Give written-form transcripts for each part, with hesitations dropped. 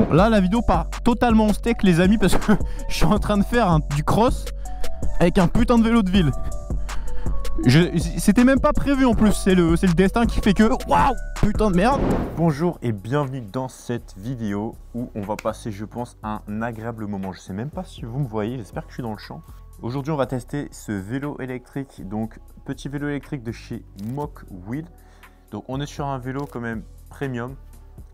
Bon, là, la vidéo part totalement en steak, les amis, parce que je suis en train de faire du cross avec un putain de vélo de ville. C'était même pas prévu en plus, c'est le destin qui fait que... Waouh, putain de merde. Bonjour et bienvenue dans cette vidéo où on va passer, je pense, un agréable moment. Je sais même pas si vous me voyez, j'espère que je suis dans le champ. Aujourd'hui, on va tester ce vélo électrique, donc petit vélo électrique de chez Mock Wheel. Donc on est sur un vélo quand même premium,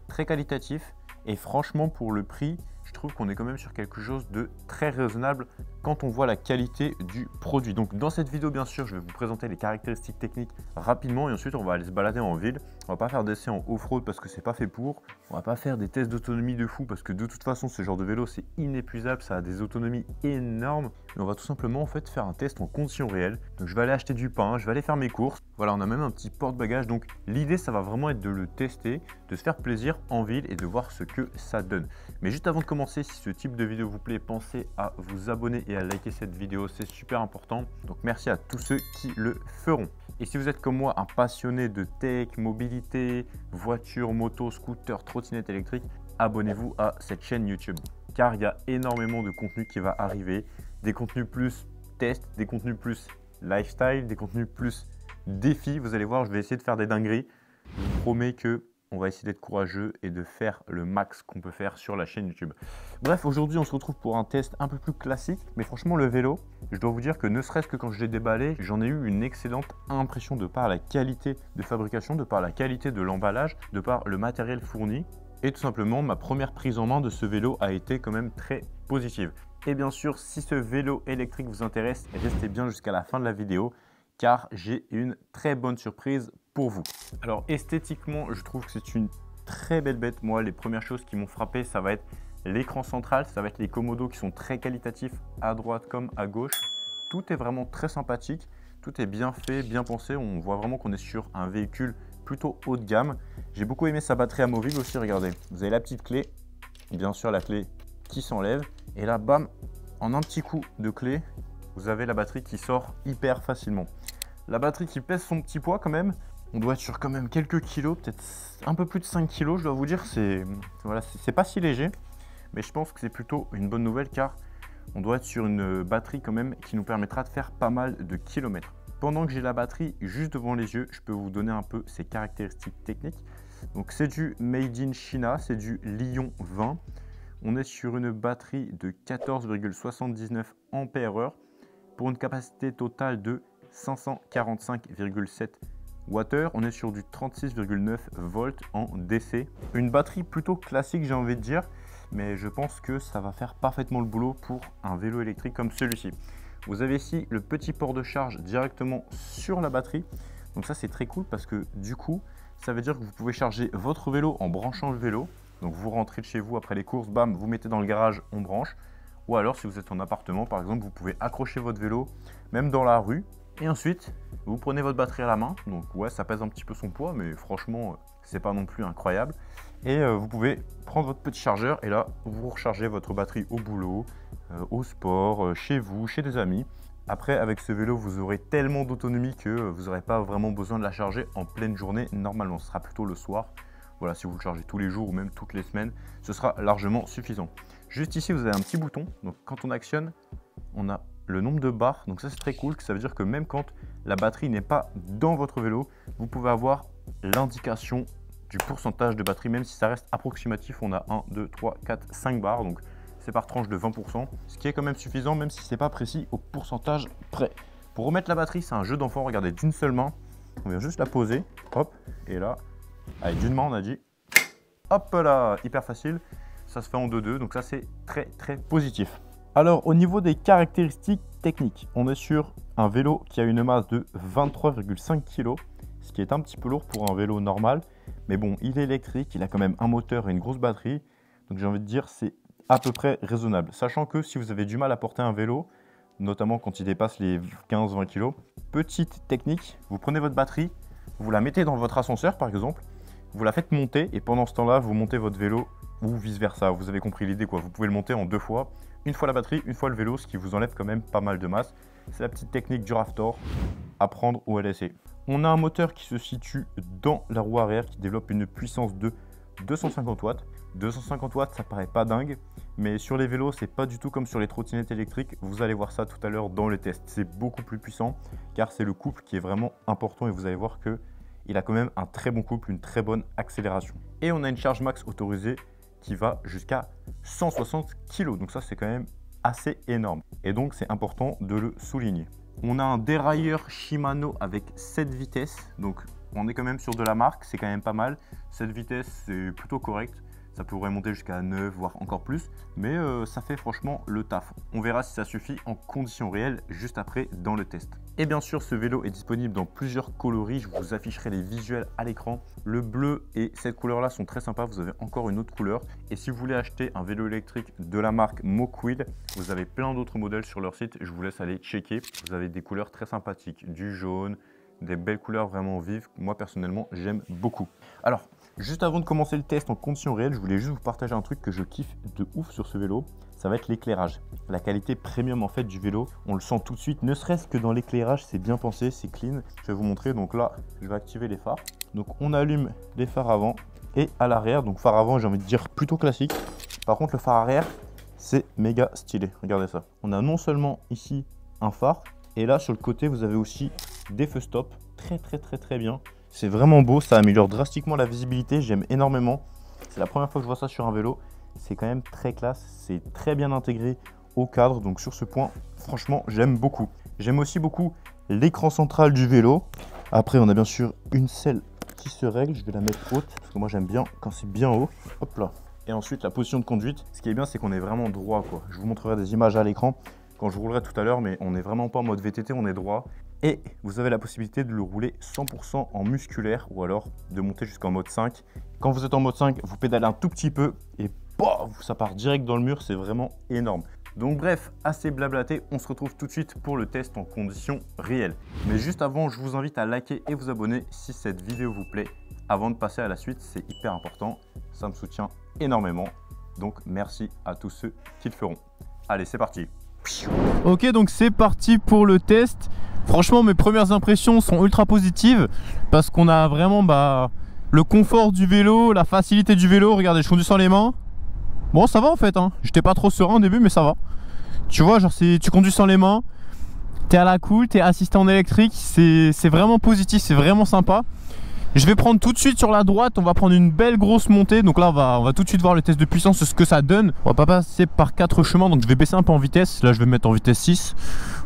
très qualitatif et franchement pour le prix, je trouve qu'on est quand même sur quelque chose de très raisonnable quand on voit la qualité du produit. Donc dans cette vidéo, bien sûr, je vais vous présenter les caractéristiques techniques rapidement et ensuite on va aller se balader en ville. On va pas faire d'essais en off-road parce que c'est pas fait pour. On va pas faire des tests d'autonomie de fou parce que de toute façon, ce genre de vélo, c'est inépuisable, ça a des autonomies énormes. Et on va tout simplement en fait faire un test en conditions réelles. Donc je vais aller acheter du pain, je vais aller faire mes courses. Voilà, on a même un petit porte-bagages. Donc l'idée, ça va vraiment être de le tester, de se faire plaisir en ville et de voir ce que ça donne. Mais juste avant de commencer, si ce type de vidéo vous plaît, pensez à vous abonner et à liker cette vidéo, c'est super important. Donc merci à tous ceux qui le feront. Et si vous êtes comme moi un passionné de tech, mobilité, voiture, moto, scooter, trottinette électrique, abonnez-vous à cette chaîne YouTube car il y a énormément de contenu qui va arriver, des contenus plus test, des contenus plus lifestyle, des contenus plus défis. Vous allez voir, je vais essayer de faire des dingueries. Je vous promets que on va essayer d'être courageux et de faire le max qu'on peut faire sur la chaîne YouTube. Bref, aujourd'hui, on se retrouve pour un test un peu plus classique. Mais franchement, le vélo, je dois vous dire que ne serait-ce que quand je l'ai déballé, j'en ai eu une excellente impression de par la qualité de fabrication, de par la qualité de l'emballage, de par le matériel fourni. Et tout simplement, ma première prise en main de ce vélo a été quand même très positive. Et bien sûr, si ce vélo électrique vous intéresse, restez bien jusqu'à la fin de la vidéo car j'ai une très bonne surprise pour vous. Alors esthétiquement, je trouve que c'est une très belle bête. Moi, les premières choses qui m'ont frappé, ça va être l'écran central, ça va être les commodos qui sont très qualitatifs à droite comme à gauche. Tout est vraiment très sympathique, tout est bien fait, bien pensé. On voit vraiment qu'on est sur un véhicule plutôt haut de gamme. J'ai beaucoup aimé sa batterie amovible aussi, regardez. Vous avez la petite clé, bien sûr la clé qui s'enlève. Et là, bam, en un petit coup de clé, vous avez la batterie qui sort hyper facilement. La batterie qui pèse son petit poids quand même. On doit être sur quand même quelques kilos, peut-être un peu plus de 5 kilos, je dois vous dire. Voilà, c'est pas si léger, mais je pense que c'est plutôt une bonne nouvelle car on doit être sur une batterie quand même qui nous permettra de faire pas mal de kilomètres. Pendant que j'ai la batterie juste devant les yeux, je peux vous donner un peu ses caractéristiques techniques. Donc c'est du Made in China, c'est du Li-ion 20. On est sur une batterie de 14,79 ampères-heure pour une capacité totale de 545,7 Wh. On est sur du 36,9 volts en DC. Une batterie plutôt classique, j'ai envie de dire, mais je pense que ça va faire parfaitement le boulot pour un vélo électrique comme celui-ci. Vous avez ici le petit port de charge directement sur la batterie. Donc ça, c'est très cool parce que du coup, ça veut dire que vous pouvez charger votre vélo en branchant le vélo. Donc vous rentrez de chez vous après les courses, bam, vous mettez dans le garage, on branche. Ou alors, si vous êtes en appartement, par exemple, vous pouvez accrocher votre vélo, même dans la rue. Et ensuite, vous prenez votre batterie à la main. Donc ouais, ça pèse un petit peu son poids, mais franchement, c'est pas non plus incroyable. Et vous pouvez prendre votre petit chargeur et là, vous rechargez votre batterie au boulot, au sport, chez vous, chez des amis. Après, avec ce vélo, vous aurez tellement d'autonomie que vous n'aurez pas vraiment besoin de la charger en pleine journée. Normalement, ce sera plutôt le soir. Voilà, si vous le chargez tous les jours ou même toutes les semaines, ce sera largement suffisant. Juste ici, vous avez un petit bouton. Donc quand on actionne, on a le nombre de barres. Donc ça, c'est très cool. Ça veut dire que même quand la batterie n'est pas dans votre vélo, vous pouvez avoir l'indication du pourcentage de batterie, même si ça reste approximatif. On a 1, 2, 3, 4, 5 barres. Donc c'est par tranche de 20%, ce qui est quand même suffisant, même si ce n'est pas précis au pourcentage près. Pour remettre la batterie, c'est un jeu d'enfant. Regardez, d'une seule main, on vient juste la poser. Hop, et là, avec d'une main, on a dit, hop là, hyper facile. Ça se fait en 2-2, donc ça, c'est très, très positif. Alors, au niveau des caractéristiques techniques, on est sur un vélo qui a une masse de 23,5 kg, ce qui est un petit peu lourd pour un vélo normal. Mais bon, il est électrique, il a quand même un moteur et une grosse batterie. Donc j'ai envie de dire, c'est à peu près raisonnable. Sachant que si vous avez du mal à porter un vélo, notamment quand il dépasse les 15-20 kg, petite technique, vous prenez votre batterie, vous la mettez dans votre ascenseur par exemple, vous la faites monter et pendant ce temps-là, vous montez votre vélo ou vice-versa. Vous avez compris l'idée quoi. Vous pouvez le monter en 2 fois. Une fois la batterie, une fois le vélo, ce qui vous enlève quand même pas mal de masse. C'est la petite technique du Raftor à prendre ou à laisser. On a un moteur qui se situe dans la roue arrière qui développe une puissance de 250 watts. 250 watts, ça paraît pas dingue, mais sur les vélos, c'est pas du tout comme sur les trottinettes électriques. Vous allez voir ça tout à l'heure dans le test. C'est beaucoup plus puissant car c'est le couple qui est vraiment important et vous allez voir que il a quand même un très bon couple, une très bonne accélération. Et on a une charge max autorisée qui va jusqu'à 160 kg. Donc ça, c'est quand même assez énorme. Et donc, c'est important de le souligner. On a un dérailleur Shimano avec 7 vitesses. Donc, on est quand même sur de la marque. C'est quand même pas mal. 7 vitesses, c'est plutôt correct. Ça pourrait monter jusqu'à 9, voire encore plus. Mais ça fait franchement le taf. On verra si ça suffit en conditions réelles juste après dans le test. Et bien sûr, ce vélo est disponible dans plusieurs coloris. Je vous afficherai les visuels à l'écran. Le bleu et cette couleur-là sont très sympas. Vous avez encore une autre couleur. Et si vous voulez acheter un vélo électrique de la marque Mokwheel, vous avez plein d'autres modèles sur leur site. Je vous laisse aller checker. Vous avez des couleurs très sympathiques, du jaune, des belles couleurs vraiment vives. Moi, personnellement, j'aime beaucoup. Alors, juste avant de commencer le test en conditions réelles, je voulais juste vous partager un truc que je kiffe de ouf sur ce vélo. Ça va être l'éclairage. La qualité premium en fait du vélo, on le sent tout de suite, ne serait-ce que dans l'éclairage, c'est bien pensé, c'est clean. Je vais vous montrer, donc là, je vais activer les phares. Donc on allume les phares avant et à l'arrière, donc phare avant, j'ai envie de dire plutôt classique. Par contre, le phare arrière, c'est méga stylé, regardez ça. On a non seulement ici un phare, et là sur le côté, vous avez aussi des feux stop, très bien. C'est vraiment beau, ça améliore drastiquement la visibilité, j'aime énormément. C'est la première fois que je vois ça sur un vélo. C'est quand même très classe, c'est très bien intégré au cadre, donc sur ce point, franchement, j'aime beaucoup. J'aime aussi beaucoup l'écran central du vélo. Après, on a bien sûr une selle qui se règle, je vais la mettre haute, parce que moi j'aime bien quand c'est bien haut. Hop là. Et ensuite, la position de conduite. Ce qui est bien, c'est qu'on est vraiment droit, quoi. Je vous montrerai des images à l'écran quand je roulerai tout à l'heure, mais on n'est vraiment pas en mode VTT, on est droit. Et vous avez la possibilité de le rouler 100% en musculaire ou alors de monter jusqu'en mode 5. Quand vous êtes en mode 5, vous pédalez un tout petit peu et bof, ça part direct dans le mur, c'est vraiment énorme. Donc bref, assez blablaté, on se retrouve tout de suite pour le test en conditions réelles. Mais juste avant, je vous invite à liker et vous abonner si cette vidéo vous plaît. Avant de passer à la suite, c'est hyper important, ça me soutient énormément. Donc merci à tous ceux qui le feront. Allez, c'est parti. Ok, donc c'est parti pour le test. Franchement, mes premières impressions sont ultra positives parce qu'on a vraiment le confort du vélo, la facilité du vélo. Regardez, je conduis sans les mains. Bon, ça va en fait, hein. J'étais pas trop serein au début, mais ça va. Tu vois, genre tu conduis sans les mains, t'es à la cool, t'es assisté en électrique, c'est vraiment positif, c'est vraiment sympa. Je vais prendre tout de suite sur la droite, on va prendre une belle grosse montée. Donc là, on va tout de suite voir le test de puissance, ce que ça donne. On va pas passer par 4 chemins, donc je vais baisser un peu en vitesse. Là, je vais mettre en vitesse 6,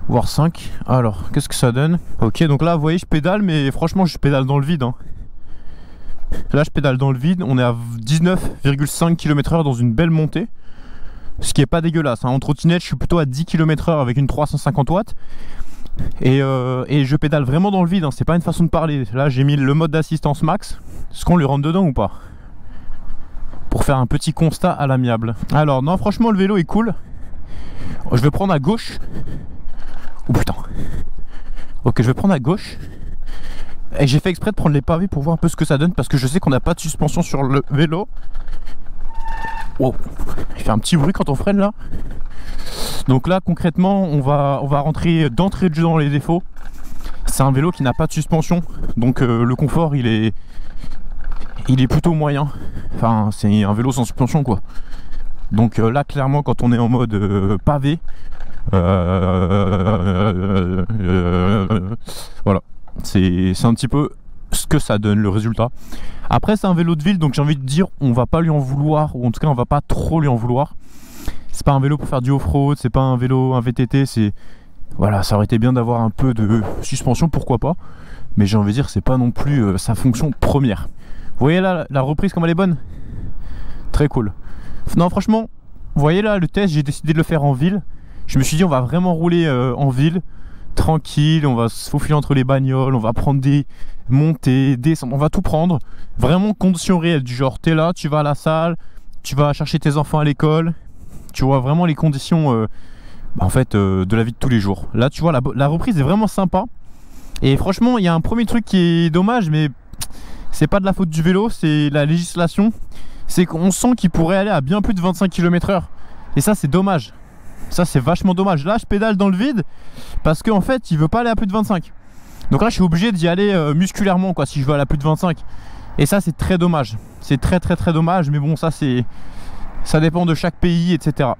voire 5. Alors, qu'est-ce que ça donne? Ok, donc là, vous voyez, je pédale, mais franchement, je pédale dans le vide, hein. Là, je pédale dans le vide. On est à 19,5 km/h dans une belle montée. Ce qui est pas dégueulasse, hein. En trottinette, je suis plutôt à 10 km/h avec une 350 watts. Et je pédale vraiment dans le vide, hein. C'est pas une façon de parler. Là, j'ai mis le mode d'assistance max. Est-ce qu'on lui rentre dedans ou pas? Pour faire un petit constat à l'amiable. Alors, non, franchement, le vélo est cool. Je vais prendre à gauche. Oh putain. Ok, je vais prendre à gauche. Et j'ai fait exprès de prendre les pavés pour voir un peu ce que ça donne, parce que je sais qu'on n'a pas de suspension sur le vélo. Wow. Il fait un petit bruit quand on freine là. Donc là concrètement on va rentrer d'entrée de jeu dans les défauts. C'est un vélo qui n'a pas de suspension, donc le confort il est plutôt moyen. Enfin c'est un vélo sans suspension quoi. Donc là clairement quand on est en mode pavé, voilà, c'est un petit peu ce que ça donne, le résultat. Après c'est un vélo de ville, donc j'ai envie de dire on va pas lui en vouloir, ou en tout cas on va pas trop lui en vouloir. C'est pas un vélo pour faire du off-road, c'est pas un vélo, un VTT, c'est... Voilà, ça aurait été bien d'avoir un peu de suspension, pourquoi pas. Mais j'ai envie de dire, c'est pas non plus sa fonction première. Vous voyez là, la reprise comme elle est bonne? Très cool. Non franchement, vous voyez là, le test, j'ai décidé de le faire en ville. Je me suis dit, on va vraiment rouler en ville, tranquille, on va se faufiler entre les bagnoles, on va prendre des montées, descendre, on va tout prendre. Vraiment conditions réelles, du genre, t'es là, tu vas à la salle, tu vas chercher tes enfants à l'école. Tu vois vraiment les conditions en fait, de la vie de tous les jours. Là tu vois la reprise est vraiment sympa. Et franchement il y a un premier truc qui est dommage, mais c'est pas de la faute du vélo, c'est la législation. C'est qu'on sent qu'il pourrait aller à bien plus de 25 km/h. Et ça c'est dommage. Ça c'est vachement dommage. Là je pédale dans le vide parce qu'en fait il veut pas aller à plus de 25. Donc là je suis obligé d'y aller musculairement quoi, si je veux aller à plus de 25. Et ça c'est très dommage, c'est très dommage, mais bon, ça dépend de chaque pays, etc.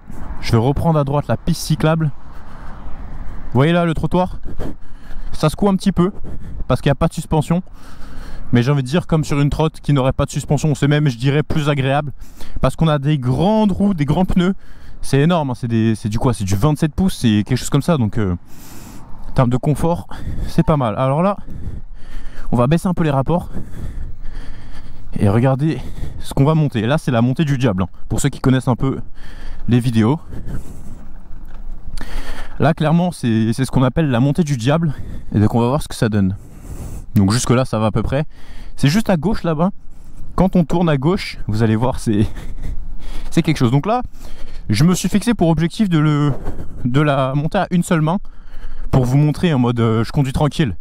Je vais reprendre à droite la piste cyclable. Vous voyez là le trottoir, ça secoue un petit peu parce qu'il n'y a pas de suspension. Mais j'ai envie de dire, comme sur une trotte qui n'aurait pas de suspension, c'est même, je dirais, plus agréable. Parce qu'on a des grandes roues, des grands pneus. C'est énorme, hein. C'est du quoi? C'est du 27 pouces, c'est quelque chose comme ça. Donc en termes de confort, c'est pas mal. Alors là, on va baisser un peu les rapports. Et regardez ce qu'on va monter. Là, c'est la montée du diable, hein, pour ceux qui connaissent un peu les vidéos. Là, clairement, c'est ce qu'on appelle la montée du diable. Et donc on va voir ce que ça donne. Donc jusque là ça va à peu près. C'est juste à gauche là-bas. Quand on tourne à gauche, vous allez voir, c'est quelque chose. Donc là, je me suis fixé pour objectif de la monter à une seule main. Pour vous montrer en mode je conduis tranquille.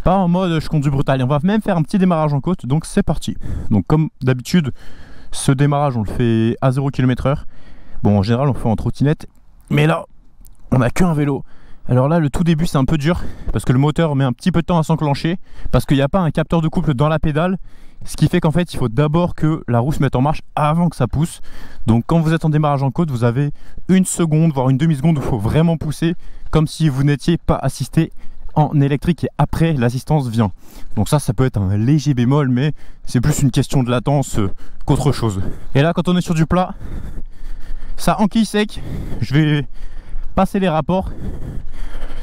Pas en mode je conduis brutal. Et on va même faire un petit démarrage en côte. Donc c'est parti. Donc comme d'habitude, ce démarrage on le fait à 0 km/h. Bon, en général on le fait en trottinette. Mais là, on n'a qu'un vélo. Alors là, le tout début c'est un peu dur parce que le moteur met un petit peu de temps à s'enclencher parce qu'il n'y a pas un capteur de couple dans la pédale, ce qui fait qu'en fait il faut d'abord que la roue se mette en marche avant que ça pousse. Donc quand vous êtes en démarrage en côte, vous avez une seconde voire une demi-seconde où il faut vraiment pousser comme si vous n'étiez pas assisté en électrique et après l'assistance vient. Donc ça peut être un léger bémol, mais c'est plus une question de latence qu'autre chose. Et là quand on est sur du plat, ça enquille sec. Je vais passer les rapports.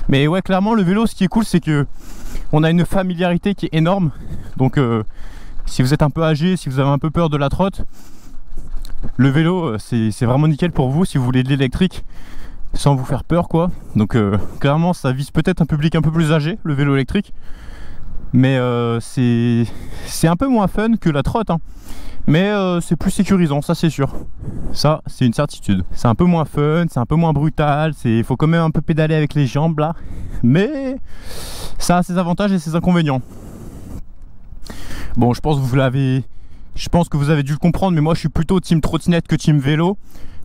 Mais ouais, clairement le vélo, ce qui est cool, c'est que on a une familiarité qui est énorme. Donc si vous êtes un peu âgé, si vous avez un peu peur de la trotte, le vélo c'est vraiment nickel pour vous si vous voulez de l'électrique sans vous faire peur quoi. Donc clairement ça vise peut-être un public un peu plus âgé, le vélo électrique. Mais c'est un peu moins fun que la trotte, hein. Mais c'est plus sécurisant, ça c'est sûr. Ça c'est une certitude. C'est un peu moins fun, c'est un peu moins brutal. Il faut quand même un peu pédaler avec les jambes là. Mais ça a ses avantages et ses inconvénients. Bon, je pense que vous avez dû le comprendre, mais moi je suis plutôt team trottinette que team vélo.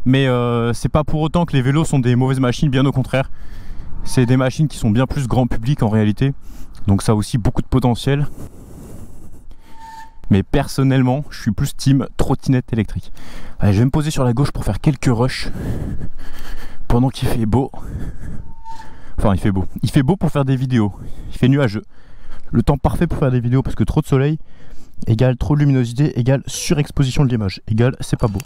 Mais c'est pas pour autant que les vélos sont des mauvaises machines, bien au contraire. C'est des machines qui sont bien plus grand public en réalité. Donc ça a aussi beaucoup de potentiel. Mais personnellement, je suis plus team trottinette électrique. Allez, je vais me poser sur la gauche pour faire quelques rushs pendant qu'il fait beau. Enfin, il fait beau. Il fait beau pour faire des vidéos. Il fait nuageux. Le temps parfait pour faire des vidéos parce que trop de soleil égale trop de luminosité égale surexposition de l'image. Égale c'est pas beau.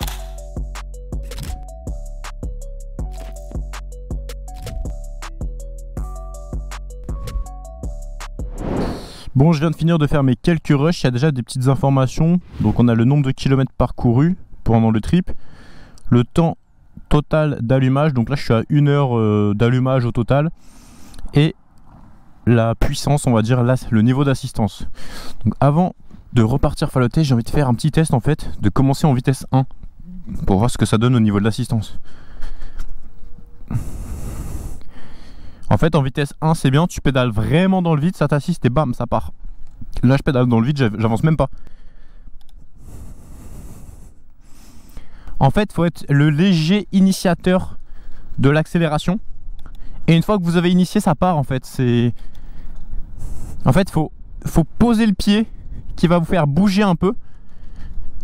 Bon, je viens de finir de faire mes quelques rushs, il y a déjà des petites informations. Donc on a le nombre de kilomètres parcourus pendant le trip, le temps total d'allumage, donc là je suis à 1 heure d'allumage au total, et la puissance, on va dire, là, le niveau d'assistance. Donc avant de repartir faire le test, j'ai envie de faire un petit test en fait, de commencer en vitesse 1, pour voir ce que ça donne au niveau de l'assistance. En fait en vitesse 1 c'est bien, tu pédales vraiment dans le vide, ça t'assiste et bam ça part. Là je pédale dans le vide, j'avance même pas. En fait il faut être le léger initiateur de l'accélération. Et une fois que vous avez initié ça part en fait. En fait faut poser le pied qui va vous faire bouger un peu.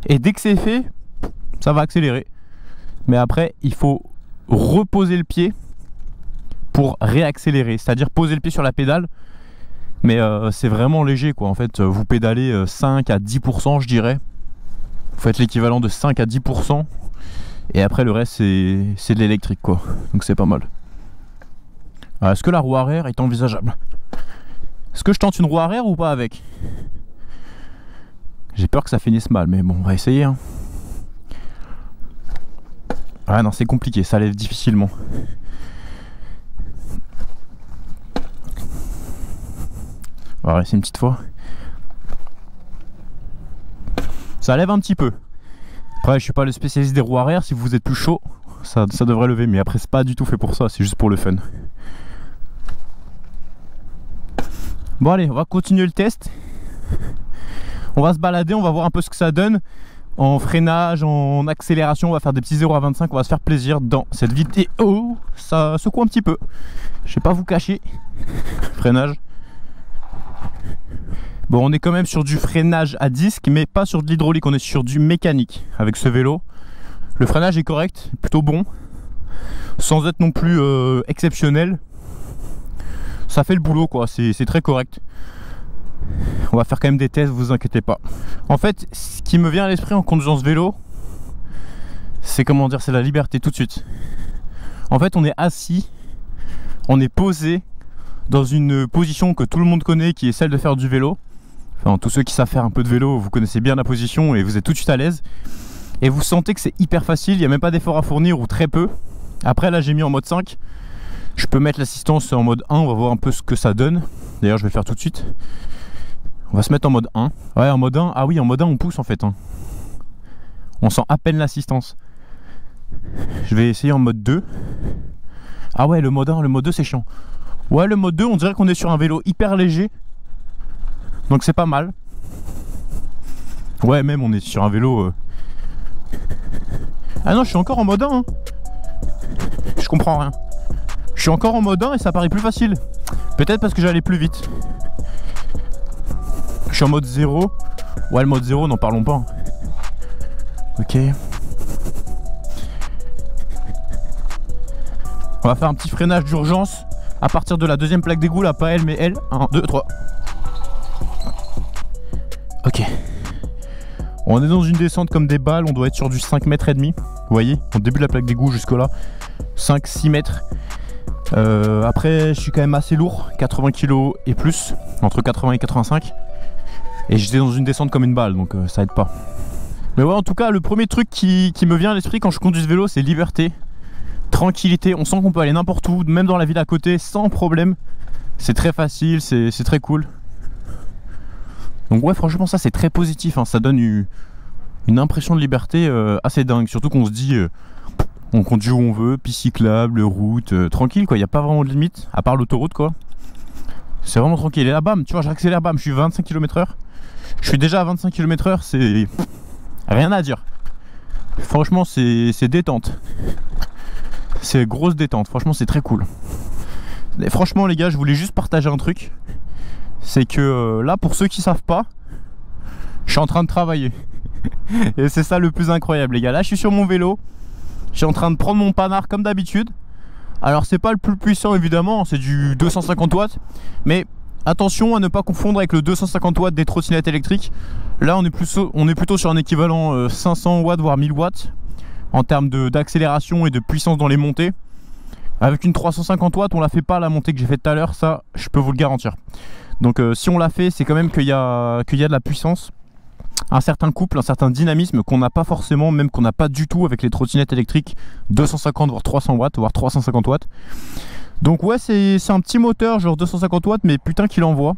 Et dès que c'est fait, ça va accélérer. Mais après il faut reposer le pied pour réaccélérer, c'est-à-dire poser le pied sur la pédale, mais c'est vraiment léger quoi. En fait vous pédalez 5 à 10% je dirais, vous faites l'équivalent de 5 à 10% et après le reste c'est de l'électrique quoi, donc c'est pas mal. Est-ce que la roue arrière est envisageable? Est-ce que je tente une roue arrière ou pas avec? J'ai peur que ça finisse mal, mais bon on va essayer hein. Ah non c'est compliqué, ça lève difficilement. On va rester une petite fois. Ça lève un petit peu. Après je suis pas le spécialiste des roues arrière. Si vous êtes plus chaud ça devrait lever. Mais après c'est pas du tout fait pour ça. C'est juste pour le fun. Bon allez on va continuer le test. On va se balader. On va voir un peu ce que ça donne. En freinage, en accélération. On va faire des petits 0 à 25. On va se faire plaisir dans cette vidéo. Ça secoue un petit peu. Je vais pas vous cacher. Freinage. Bon, on est quand même sur du freinage à disque, mais pas sur de l'hydraulique, on est sur du mécanique avec ce vélo. Le freinage est correct, plutôt bon, sans être non plus exceptionnel. Ça fait le boulot quoi, c'est très correct. On va faire quand même des tests, vous inquiétez pas. En fait, ce qui me vient à l'esprit en conduisant ce vélo, c'est comment dire, c'est la liberté tout de suite. En fait, on est assis, on est posé dans une position que tout le monde connaît, qui est celle de faire du vélo. Enfin, tous ceux qui savent faire un peu de vélo, vous connaissez bien la position et vous êtes tout de suite à l'aise. Et vous sentez que c'est hyper facile, il n'y a même pas d'effort à fournir ou très peu. Après là j'ai mis en mode 5. Je peux mettre l'assistance en mode 1, on va voir un peu ce que ça donne. D'ailleurs je vais le faire tout de suite. On va se mettre en mode 1. Ouais, en mode 1, ah oui, en mode 1 on pousse en fait. Hein. On sent à peine l'assistance. Je vais essayer en mode 2. Ah ouais, le mode 1, le mode 2 c'est chiant. Ouais, le mode 2 on dirait qu'on est sur un vélo hyper léger. Donc c'est pas mal. Ouais, même on est sur un vélo... Ah non, je suis encore en mode 1 hein. Je comprends rien. Je suis encore en mode 1 et ça paraît plus facile. Peut-être parce que j'allais plus vite. Je suis en mode 0. Ouais, le mode 0, n'en parlons pas. Ok. On va faire un petit freinage d'urgence à partir de la deuxième plaque d'égout, là, pas elle mais elle. 1, 2, 3. Ok. On est dans une descente comme des balles, on doit être sur du 5 mètres et demi. Vous voyez, au début de la plaque d'égout jusque là, 5-6 mètres. Après, je suis quand même assez lourd, 80 kg et plus, entre 80 et 85. Et j'étais dans une descente comme une balle, donc ça aide pas. Mais ouais, en tout cas, le premier truc qui me vient à l'esprit quand je conduis ce vélo, c'est liberté, tranquillité. On sent qu'on peut aller n'importe où, même dans la ville à côté, sans problème. C'est très facile, c'est très cool. Donc ouais, franchement ça c'est très positif, hein. Ça donne une impression de liberté assez dingue. Surtout qu'on se dit on conduit où on veut, piste cyclable, route, tranquille quoi, il n'y a pas vraiment de limite, à part l'autoroute quoi. C'est vraiment tranquille. Et là bam, tu vois, j'accélère, bam, je suis 25 km/h. Je suis déjà à 25 km/h, c'est rien à dire. Franchement c'est détente. C'est grosse détente, franchement c'est très cool. Et franchement les gars, je voulais juste partager un truc. C'est que là, pour ceux qui savent pas, je suis en train de travailler. Et c'est ça le plus incroyable les gars. Là je suis sur mon vélo, je suis en train de prendre mon panard comme d'habitude. Alors c'est pas le plus puissant évidemment, c'est du 250 watts. Mais attention à ne pas confondre avec le 250 watts des trottinettes électriques. Là on est plutôt sur un équivalent 500 watts voire 1000 watts en termes d'accélération et de puissance dans les montées. Avec une 350 watts on la fait pas la montée que j'ai fait tout à l'heure, ça je peux vous le garantir. Donc si on l'a fait, c'est quand même qu'il y a de la puissance, un certain couple, un certain dynamisme qu'on n'a pas forcément, même qu'on n'a pas du tout avec les trottinettes électriques 250 voire 300 watts, voire 350 watts. Donc ouais, c'est un petit moteur genre 250 watts, mais putain qu'il envoie.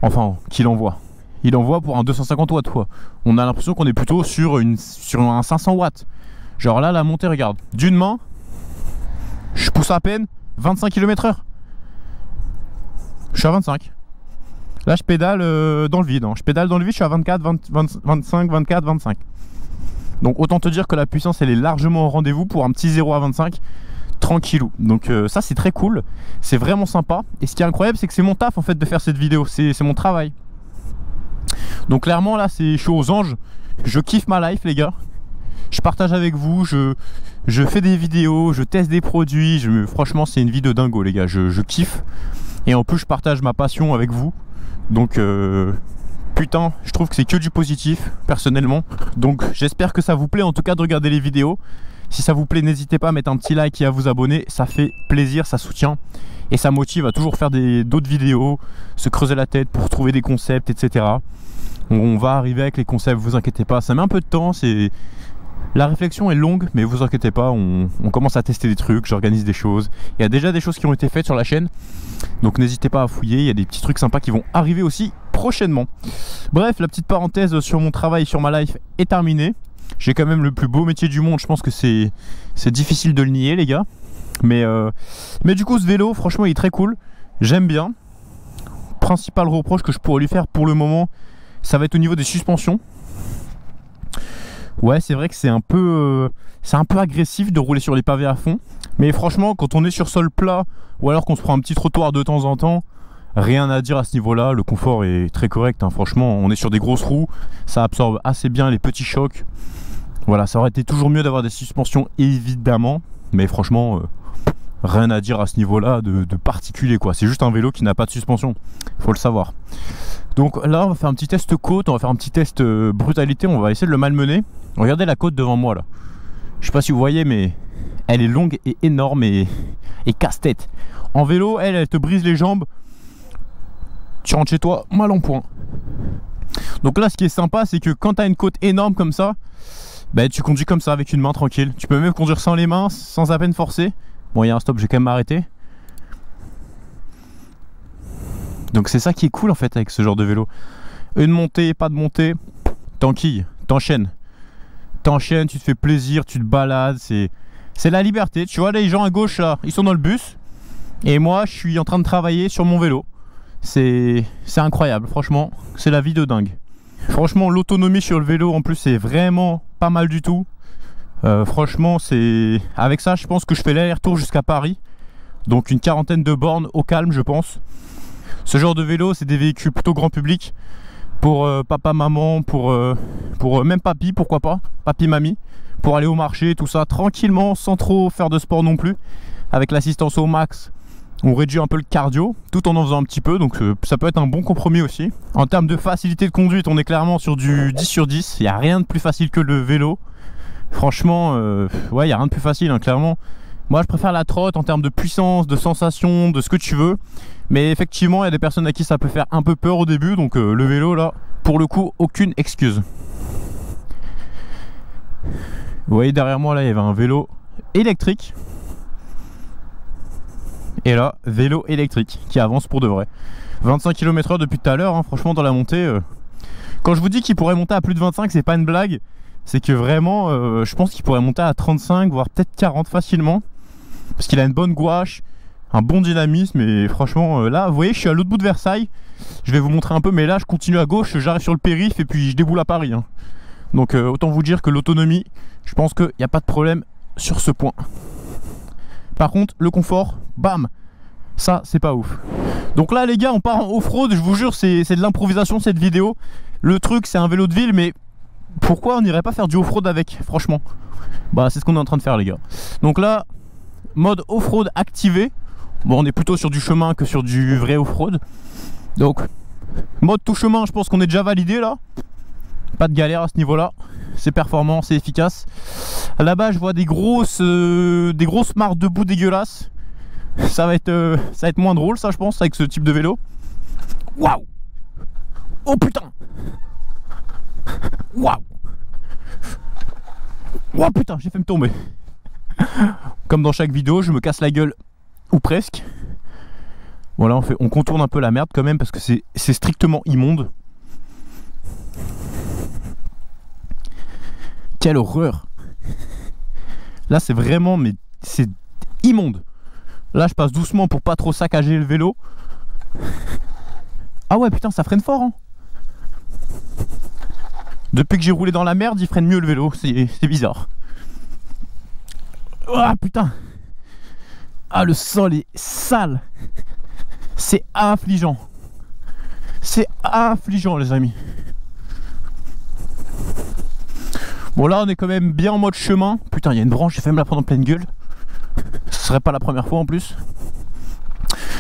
Enfin, qu'il envoie. Il envoie pour un 250 watts quoi. On a l'impression qu'on est plutôt sur un 500 watts. Genre là, la montée, regarde, d'une main, je pousse à peine 25 km/h. Je suis à 25. Là je pédale dans le vide, hein. Je pédale dans le vide, je suis à 24, 25, 24, 25. Donc autant te dire que la puissance elle est largement au rendez-vous pour un petit 0 à 25 tranquillou. Donc ça c'est très cool, c'est vraiment sympa. Et ce qui est incroyable c'est que c'est mon taf en fait de faire cette vidéo, c'est mon travail. Donc clairement là c'est chaud aux anges, je kiffe ma life les gars. Je partage avec vous, je fais des vidéos, je teste des produits, franchement c'est une vie de dingo les gars, je kiffe. Et en plus je partage ma passion avec vous. Donc putain, je trouve que c'est que du positif personnellement. Donc j'espère que ça vous plaît en tout cas de regarder les vidéos. Si ça vous plaît, n'hésitez pas à mettre un petit like et à vous abonner, ça fait plaisir, ça soutient et ça motive à toujours faire d'autres vidéos, se creuser la tête pour trouver des concepts, etc. On va arriver avec les concepts, vous inquiétez pas, ça met un peu de temps, la réflexion est longue, mais vous inquiétez pas, on commence à tester des trucs, j'organise des choses. Il y a déjà des choses qui ont été faites sur la chaîne, donc n'hésitez pas à fouiller, il y a des petits trucs sympas qui vont arriver aussi prochainement. Bref, la petite parenthèse sur mon travail, sur ma life est terminée. J'ai quand même le plus beau métier du monde, je pense que c'est difficile de le nier les gars. Mais du coup ce vélo, franchement il est très cool, j'aime bien. Principal reproche que je pourrais lui faire pour le moment, ça va être au niveau des suspensions. Ouais, c'est vrai que c'est un peu agressif de rouler sur les pavés à fond. Mais franchement, quand on est sur sol plat ou alors qu'on se prend un petit trottoir de temps en temps, rien à dire à ce niveau là, le confort est très correct, hein. Franchement on est sur des grosses roues, ça absorbe assez bien les petits chocs. Voilà, ça aurait été toujours mieux d'avoir des suspensions évidemment, mais franchement rien à dire à ce niveau là de particulier quoi. C'est juste un vélo qui n'a pas de suspension, faut le savoir. Donc là on va faire un petit test côte, on va faire un petit test brutalité, on va essayer de le malmener. Regardez la côte devant moi là, je sais pas si vous voyez mais elle est longue et énorme et casse-tête. En vélo elle te brise les jambes, tu rentres chez toi mal en point. Donc là ce qui est sympa c'est que quand tu as une côte énorme comme ça, bah, tu conduis comme ça avec une main tranquille. Tu peux même conduire sans les mains, sans à peine forcer. Bon il y a un stop, je vais quand même m'arrêter. Donc c'est ça qui est cool en fait avec ce genre de vélo. Une montée, pas de montée, t'enquilles, t'enchaînes. T'enchaînes, tu te fais plaisir, tu te balades, c'est la liberté. Tu vois les gens à gauche là, ils sont dans le bus. Et moi je suis en train de travailler sur mon vélo. C'est incroyable, franchement, c'est la vie de dingue. Franchement l'autonomie sur le vélo en plus c'est vraiment pas mal du tout. Franchement c'est... Avec ça je pense que je fais l'aller-retour jusqu'à Paris. Donc une quarantaine de bornes au calme je pense. Ce genre de vélo c'est des véhicules plutôt grand public. Pour papa, maman, pour même papy, pourquoi pas, papy, mamie. Pour aller au marché, tout ça, tranquillement, sans trop faire de sport non plus. Avec l'assistance au max, on réduit un peu le cardio, tout en faisant un petit peu. Donc ça peut être un bon compromis aussi. En termes de facilité de conduite, on est clairement sur du 10 sur 10. Il n'y a rien de plus facile que le vélo. Franchement, ouais, il n'y a rien de plus facile, hein, clairement. Moi je préfère la trotte en termes de puissance, de sensation, de ce que tu veux. Mais effectivement il y a des personnes à qui ça peut faire un peu peur au début. Donc le vélo là, pour le coup, aucune excuse. Vous voyez derrière moi là, il y avait un vélo électrique. Et là, vélo électrique qui avance pour de vrai. 25 km/h depuis tout à l'heure, hein, franchement dans la montée. Quand je vous dis qu'il pourrait monter à plus de 25, c'est pas une blague. C'est que vraiment, je pense qu'il pourrait monter à 35, voire peut-être 40 facilement. Parce qu'il a une bonne gouache, un bon dynamisme. Et franchement, là, vous voyez, je suis à l'autre bout de Versailles. Je vais vous montrer un peu, mais là, je continue à gauche, j'arrive sur le périph' et puis je déboule à Paris. Hein. Donc, autant vous dire que l'autonomie, je pense qu'il n'y a pas de problème sur ce point. Par contre, le confort, bam, ça, c'est pas ouf. Donc là, les gars, on part en off-road. Je vous jure, c'est de l'improvisation cette vidéo. Le truc, c'est un vélo de ville, mais pourquoi on n'irait pas faire du off-road avec, franchement? Bah, c'est ce qu'on est en train de faire, les gars. Donc là, mode off-road activé. Bon, on est plutôt sur du chemin que sur du vrai off-road. Donc mode tout chemin, je pense qu'on est déjà validé là. Pas de galère à ce niveau là. C'est performant, c'est efficace. Là-bas je vois des grosses mares debout dégueulasses. Ça va être moins drôle ça je pense avec ce type de vélo. Waouh. Oh putain. Waouh. Oh putain, j'ai fait me tomber. Comme dans chaque vidéo, je me casse la gueule, ou presque. Voilà, on contourne un peu la merde quand même parce que c'est strictement immonde. Quelle horreur. Là c'est vraiment, mais c'est immonde. Là je passe doucement pour pas trop saccager le vélo. Ah ouais putain, ça freine fort hein. Depuis que j'ai roulé dans la merde, il freine mieux le vélo, c'est bizarre. Ah putain. Ah le sol est sale. C'est affligeant. C'est affligeant les amis. Bon là on est quand même bien en mode chemin. Putain il y a une branche, j'ai failli me la prendre en pleine gueule. Ce serait pas la première fois en plus.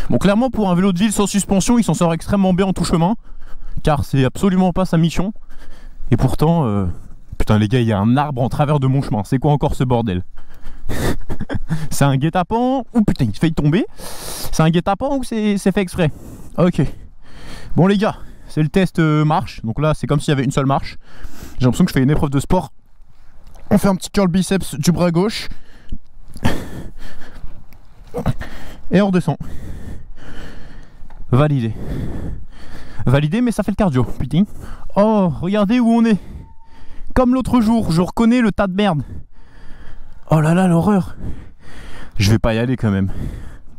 Bon clairement pour un vélo de ville sans suspension il s'en sort extrêmement bien en tout chemin. Car c'est absolument pas sa mission. Et pourtant putain les gars il y a un arbre en travers de mon chemin. C'est quoi encore ce bordel? C'est un guet-apens. Oh putain il failli tomber. C'est un guet-apens ou c'est fait exprès? Ok. Bon les gars, c'est le test marche. Donc là c'est comme s'il y avait une seule marche. J'ai l'impression que je fais une épreuve de sport. On fait un petit curl biceps du bras gauche. Et on redescend. Validé. Validé mais ça fait le cardio. Putain. Oh regardez où on est. Comme l'autre jour, je reconnais le tas de merde. Oh là là l'horreur. Je vais pas y aller quand même.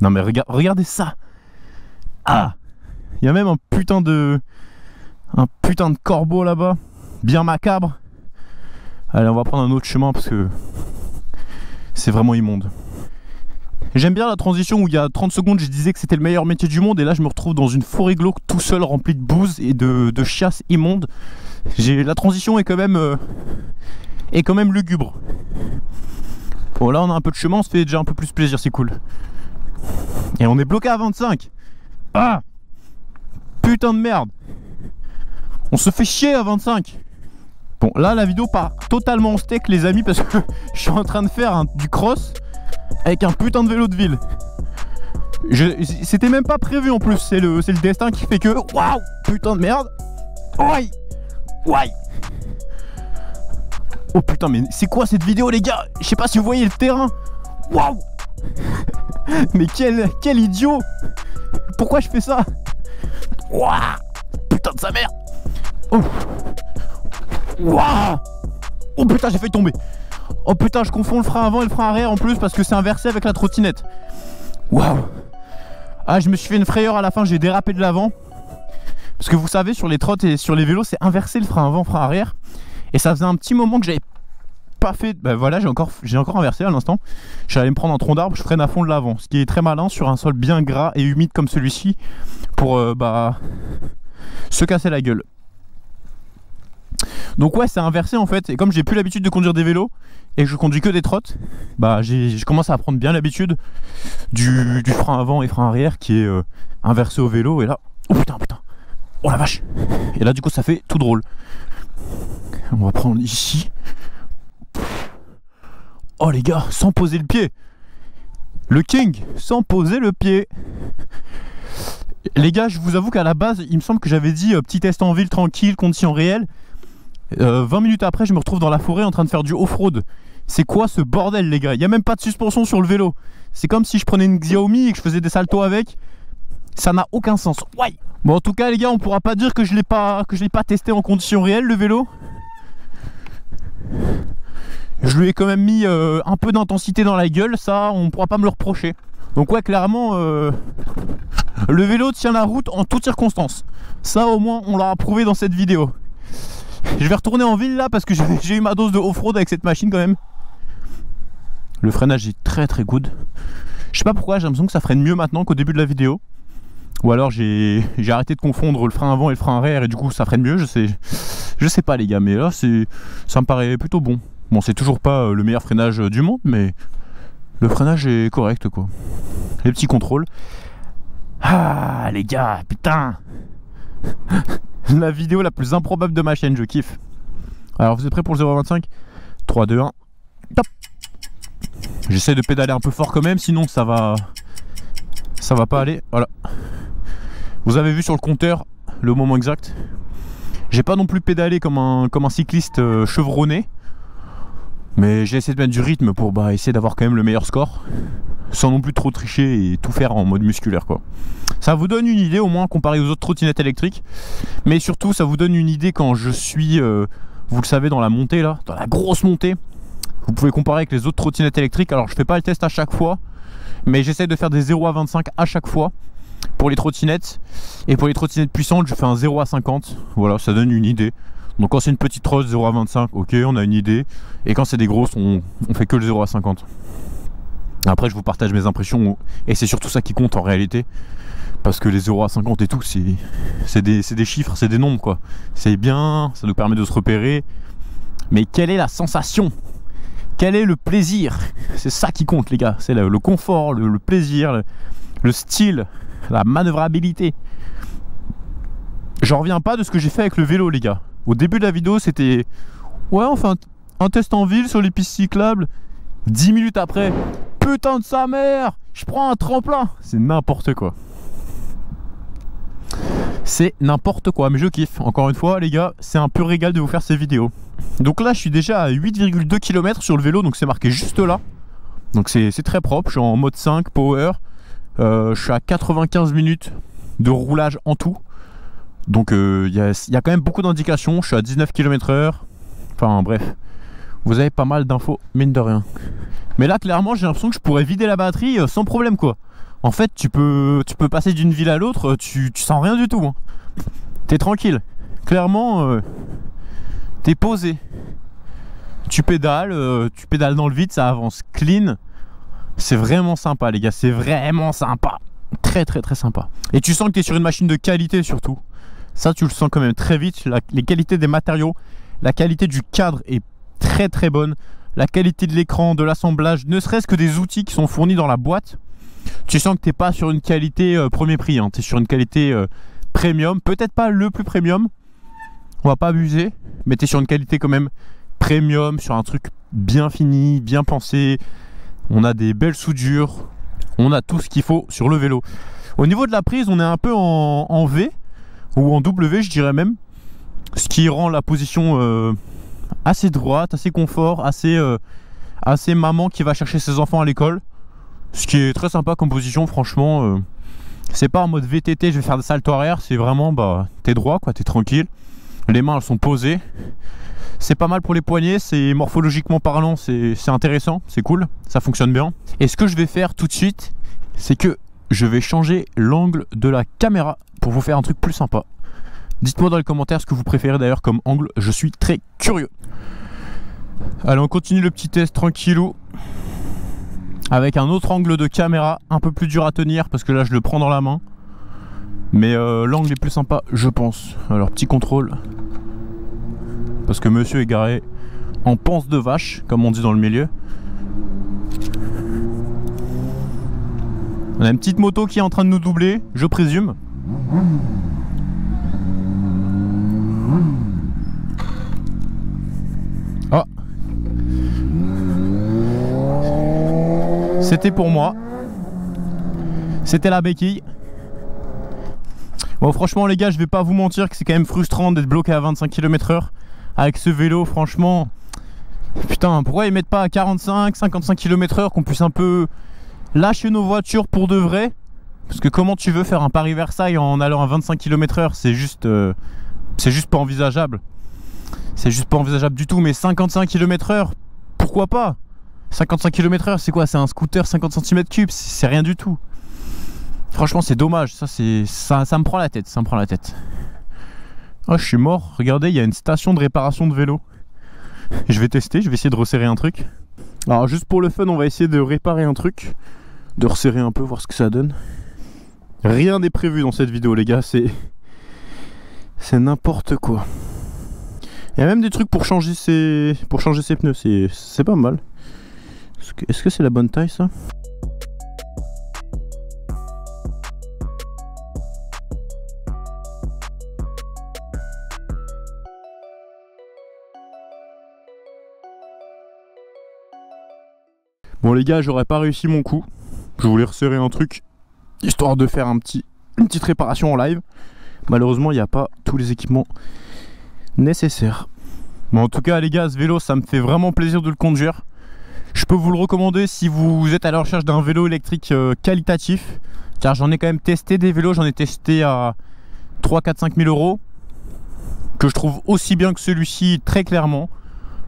Non mais regardez ça. Ah. Il y a même un putain de corbeau là-bas. Bien macabre. Allez on va prendre un autre chemin parce que c'est vraiment immonde. J'aime bien la transition où il y a 30 secondes je disais que c'était le meilleur métier du monde et là je me retrouve dans une forêt glauque tout seul remplie de bouse et de chiasse immonde. La transition est quand même lugubre. Bon là on a un peu de chemin, on se fait déjà un peu plus plaisir, c'est cool. Et on est bloqué à 25. Ah, putain de merde. On se fait chier à 25. Bon là la vidéo part totalement en steak les amis parce que je suis en train de faire du cross avec un putain de vélo de ville. C'était même pas prévu en plus, c'est le destin qui fait que... Waouh, putain de merde. Ouais. Ouais. Oh putain mais c'est quoi cette vidéo les gars? Je sais pas si vous voyez le terrain. Waouh. Mais quel idiot. Pourquoi je fais ça? Waouh. Putain de sa mère. Oh. Waouh. Oh putain j'ai failli tomber. Oh putain je confonds le frein avant et le frein arrière en plus parce que c'est inversé avec la trottinette. Waouh. Ah je me suis fait une frayeur à la fin, j'ai dérapé de l'avant. Parce que vous savez sur les trottes et sur les vélos c'est inversé le frein avant, frein arrière. Et ça faisait un petit moment que j'avais pas fait. Ben voilà j'ai encore inversé à l'instant. J'allais me prendre un tronc d'arbre, je freine à fond de l'avant. Ce qui est très malin sur un sol bien gras et humide comme celui-ci. Pour se casser la gueule. Donc ouais c'est inversé en fait. Et comme j'ai plus l'habitude de conduire des vélos et que je conduis que des trottes, bah j'ai commencé à prendre bien l'habitude du frein avant et frein arrière qui est inversé au vélo. Et là, oh putain, oh la vache. Et là du coup ça fait tout drôle. On va prendre ici. Oh les gars, sans poser le pied. Le king, sans poser le pied. Les gars, je vous avoue qu'à la base, il me semble que j'avais dit petit test en ville tranquille, conditions réelles. 20 minutes après, je me retrouve dans la forêt en train de faire du off-road. C'est quoi ce bordel les gars? Il n'y a même pas de suspension sur le vélo. C'est comme si je prenais une Xiaomi et que je faisais des saltos avec. Ça n'a aucun sens. Ouais. Bon en tout cas les gars, on pourra pas dire que je l'ai pas testé en conditions réelles le vélo. Je lui ai quand même mis un peu d'intensité dans la gueule, ça on pourra pas me le reprocher. Donc ouais clairement le vélo tient la route en toutes circonstances. Ça au moins on l'a prouvé dans cette vidéo. Je vais retourner en ville là parce que j'ai eu ma dose de off-road avec cette machine quand même. Le freinage est très très good. Je sais pas pourquoi, j'ai l'impression que ça freine mieux maintenant qu'au début de la vidéo. Ou alors j'ai arrêté de confondre le frein avant et le frein arrière et du coup ça freine mieux, je sais pas les gars, mais là ça me paraît plutôt bon. Bon c'est toujours pas le meilleur freinage du monde mais le freinage est correct quoi. Les petits contrôles. Ah les gars, putain. La vidéo la plus improbable de ma chaîne, je kiffe. Alors vous êtes prêts pour le 0,25? 3, 2, 1, top. J'essaie de pédaler un peu fort quand même, sinon ça va pas aller. Voilà. Vous avez vu sur le compteur le moment exact. J'ai pas non plus pédalé comme un cycliste chevronné. Mais j'ai essayé de mettre du rythme pour essayer d'avoir quand même le meilleur score. Sans non plus trop tricher et tout faire en mode musculaire quoi. Ça vous donne une idée au moins comparé aux autres trottinettes électriques. Mais surtout ça vous donne une idée quand je suis, vous le savez, dans la montée là, dans la grosse montée. Vous pouvez comparer avec les autres trottinettes électriques. Alors je fais pas le test à chaque fois, mais j'essaie de faire des 0 à 25 à chaque fois pour les trottinettes. Et pour les trottinettes puissantes je fais un 0 à 50. Voilà, ça donne une idée. Donc quand c'est une petite trotte 0 à 25, ok on a une idée. Et quand c'est des grosses on fait que le 0 à 50. Après je vous partage mes impressions et c'est surtout ça qui compte en réalité. Parce que les 0 à 50 et tout c'est des chiffres, c'est des nombres quoi. C'est bien, ça nous permet de se repérer. Mais quelle est la sensation? Quel est le plaisir? C'est ça qui compte les gars. C'est le confort, le plaisir, le style, la manœuvrabilité. J'en reviens pas de ce que j'ai fait avec le vélo les gars. Au début de la vidéo c'était ouais enfin un test en ville sur les pistes cyclables. 10 minutes après, putain de sa mère, je prends un tremplin. C'est n'importe quoi. C'est n'importe quoi, mais je kiffe. Encore une fois les gars, c'est un pur régal de vous faire ces vidéos. Donc là je suis déjà à 8,2 km sur le vélo, donc c'est marqué juste là. Donc c'est très propre, je suis en mode 5 power. Je suis à 95 minutes de roulage en tout. Donc y a quand même beaucoup d'indications. Je suis à 19 km/h. Enfin bref, vous avez pas mal d'infos mine de rien. Mais là clairement j'ai l'impression que je pourrais vider la batterie sans problème quoi. En fait tu peux passer d'une ville à l'autre, tu sens rien du tout hein. T'es tranquille. Clairement t'es posé. Tu pédales dans le vide, ça avance clean. C'est vraiment sympa les gars, c'est vraiment sympa. Très très très sympa. Et tu sens que tu es sur une machine de qualité surtout. Ça tu le sens quand même très vite. Les qualités des matériaux, la qualité du cadre est très très bonne. La qualité de l'écran, de l'assemblage, ne serait-ce que des outils qui sont fournis dans la boîte. Tu sens que tu n'es pas sur une qualité premier prix, hein. Tu es sur une qualité premium. Peut-être pas le plus premium, on va pas abuser, mais tu es sur une qualité quand même premium, sur un truc bien fini, bien pensé. On a des belles soudures, on a tout ce qu'il faut sur le vélo. Au niveau de la prise, on est un peu en V ou en W, je dirais même, ce qui rend la position assez droite, assez confort, assez maman qui va chercher ses enfants à l'école. Ce qui est très sympa comme position, franchement. C'est pas en mode VTT, je vais faire des saltos arrière, c'est vraiment, bah, t'es droit, quoi, t'es tranquille. Les mains, elles sont posées. C'est pas mal pour les poignets, c'est morphologiquement parlant, c'est intéressant, c'est cool, ça fonctionne bien. Et ce que je vais faire tout de suite, c'est que je vais changer l'angle de la caméra pour vous faire un truc plus sympa. Dites-moi dans les commentaires ce que vous préférez d'ailleurs comme angle, je suis très curieux. Allez, on continue le petit test tranquillou. Avec un autre angle de caméra, un peu plus dur à tenir parce que là je le prends dans la main. Mais l'angle est plus sympa, je pense. Alors, petit contrôle. Parce que monsieur est garé en panse de vache, comme on dit dans le milieu. On a une petite moto qui est en train de nous doubler, je présume. Oh, c'était pour moi. C'était la béquille. Bon, franchement les gars, je vais pas vous mentir que c'est quand même frustrant d'être bloqué à 25 km/h avec ce vélo, franchement. Putain, pourquoi ils mettent pas à 45, 55 km/h, qu'on puisse un peu lâcher nos voitures pour de vrai? Parce que comment tu veux faire un Paris-Versailles en allant à 25 km/h? C'est juste pas envisageable. C'est juste pas envisageable du tout. Mais 55 km/h, pourquoi pas? 55 km/h, c'est quoi? C'est un scooter 50 cm3, c'est rien du tout. Franchement, c'est dommage. Ça me prend la tête. Ça me prend la tête. Oh, je suis mort. Regardez, il y a une station de réparation de vélo. Je vais tester. Je vais essayer de resserrer un truc. Alors, juste pour le fun, on va essayer de réparer un truc. De resserrer un peu, voir ce que ça donne. Rien n'est prévu dans cette vidéo, les gars. C'est n'importe quoi. Il y a même des trucs pour changer ses pneus. C'est pas mal. Est-ce que c'est la bonne taille, ça? Bon les gars, j'aurais pas réussi mon coup. Je voulais resserrer un truc, histoire de faire une petite réparation en live. Malheureusement, il n'y a pas tous les équipements nécessaires. Mais en tout cas les gars, ce vélo, ça me fait vraiment plaisir de le conduire. Je peux vous le recommander si vous êtes à la recherche d'un vélo électrique qualitatif. Car j'en ai quand même testé des vélos, j'en ai testé à 3, 4, 5 000 euros. Que je trouve aussi bien que celui-ci, très clairement.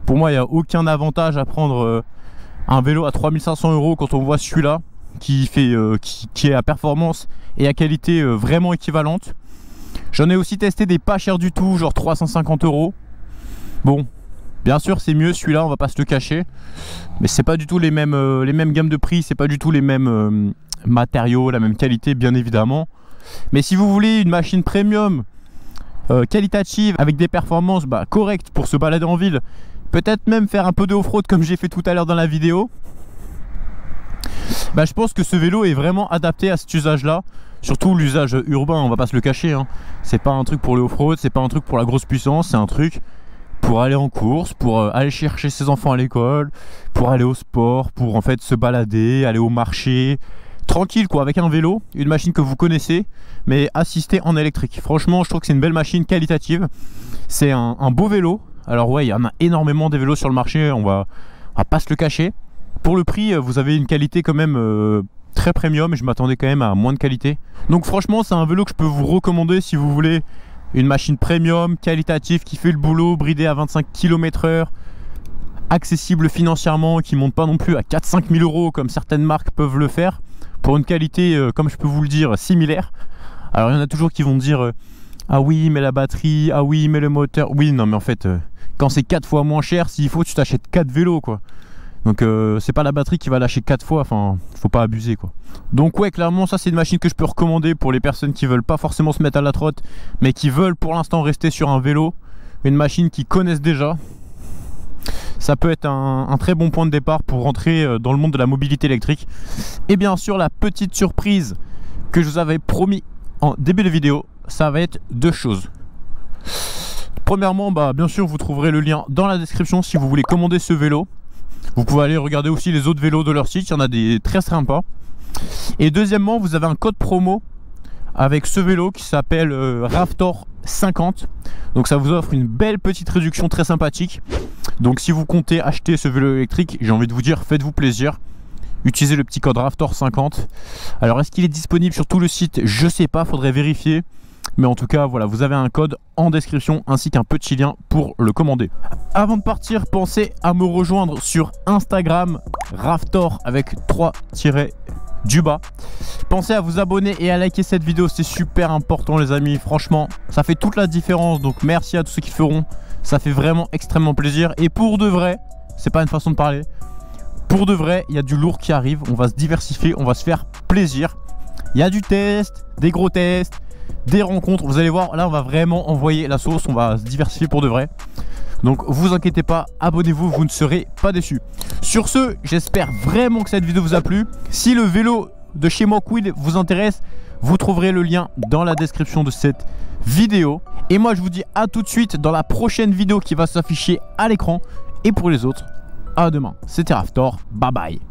Pour moi, il n'y a aucun avantage à prendre un vélo à 3500 euros quand on voit celui-là qui est à performance et à qualité vraiment équivalente. J'en ai aussi testé des pas chers du tout, genre 350 euros. Bon, bien sûr c'est mieux celui-là, on va pas se le cacher, mais c'est pas du tout les mêmes gammes de prix, c'est pas du tout les mêmes matériaux, la même qualité bien évidemment. Mais si vous voulez une machine premium qualitative avec des performances correctes pour se balader en ville, peut-être même faire un peu de off-road comme j'ai fait tout à l'heure dans la vidéo, je pense que ce vélo est vraiment adapté à cet usage là. Surtout l'usage urbain, on va pas se le cacher, hein. C'est pas un truc pour le off-road, c'est pas un truc pour la grosse puissance, c'est un truc pour aller en course, pour aller chercher ses enfants à l'école, pour aller au sport, pour en fait se balader, aller au marché, tranquille quoi, avec un vélo, une machine que vous connaissez, mais assistée en électrique. Franchement, je trouve que c'est une belle machine qualitative, c'est un beau vélo. Alors ouais, il y en a énormément des vélos sur le marché, on va pas se le cacher. Pour le prix, vous avez une qualité quand même très premium, et je m'attendais quand même à moins de qualité. Donc franchement, c'est un vélo que je peux vous recommander si vous voulez une machine premium, qualitative, qui fait le boulot, bridé à 25 km/h, accessible financièrement, qui ne monte pas non plus à 4-5 000 euros comme certaines marques peuvent le faire, pour une qualité, comme je peux vous le dire, similaire. Alors il y en a toujours qui vont dire ah oui mais la batterie, ah oui mais le moteur. Oui non mais en fait quand c'est 4 fois moins cher, s'il faut tu t'achètes 4 vélos quoi. Donc c'est pas la batterie qui va lâcher 4 fois, enfin faut pas abuser quoi. Donc ouais, clairement ça c'est une machine que je peux recommander pour les personnes qui veulent pas forcément se mettre à la trotte, mais qui veulent pour l'instant rester sur un vélo, une machine qu'ils connaissent déjà. Ça peut être un très bon point de départ pour rentrer dans le monde de la mobilité électrique. Et bien sûr la petite surprise que je vous avais promis en début de vidéo, ça va être 2 choses. Premièrement, bien sûr vous trouverez le lien dans la description si vous voulez commander ce vélo. Vous pouvez aller regarder aussi les autres vélos de leur site, il y en a des très sympas. Et deuxièmement, vous avez un code promo avec ce vélo qui s'appelle Raftor 50. Donc ça vous offre une belle petite réduction très sympathique. Donc si vous comptez acheter ce vélo électrique, j'ai envie de vous dire, faites-vous plaisir. Utilisez le petit code Raftor 50. Alors est-ce qu'il est disponible sur tout le site? Je sais pas, faudrait vérifier. Mais en tout cas, voilà, vous avez un code en description ainsi qu'un petit lien pour le commander. Avant de partir, pensez à me rejoindre sur Instagram, Raftor avec 3 tirets du bas. Pensez à vous abonner et à liker cette vidéo, c'est super important les amis. Franchement, ça fait toute la différence. Donc merci à tous ceux qui feront. Ça fait vraiment extrêmement plaisir. Et pour de vrai, c'est pas une façon de parler. Pour de vrai, il y a du lourd qui arrive. On va se diversifier, on va se faire plaisir. Il y a du test, des gros tests, des rencontres, vous allez voir, là on va vraiment envoyer la sauce, on va se diversifier pour de vrai. Donc vous inquiétez pas, abonnez-vous, vous ne serez pas déçus. Sur ce, j'espère vraiment que cette vidéo vous a plu. Si le vélo de chez Mokwheel vous intéresse, vous trouverez le lien dans la description de cette vidéo. Et moi je vous dis à tout de suite dans la prochaine vidéo qui va s'afficher à l'écran. Et pour les autres, à demain. C'était Raftor, bye bye.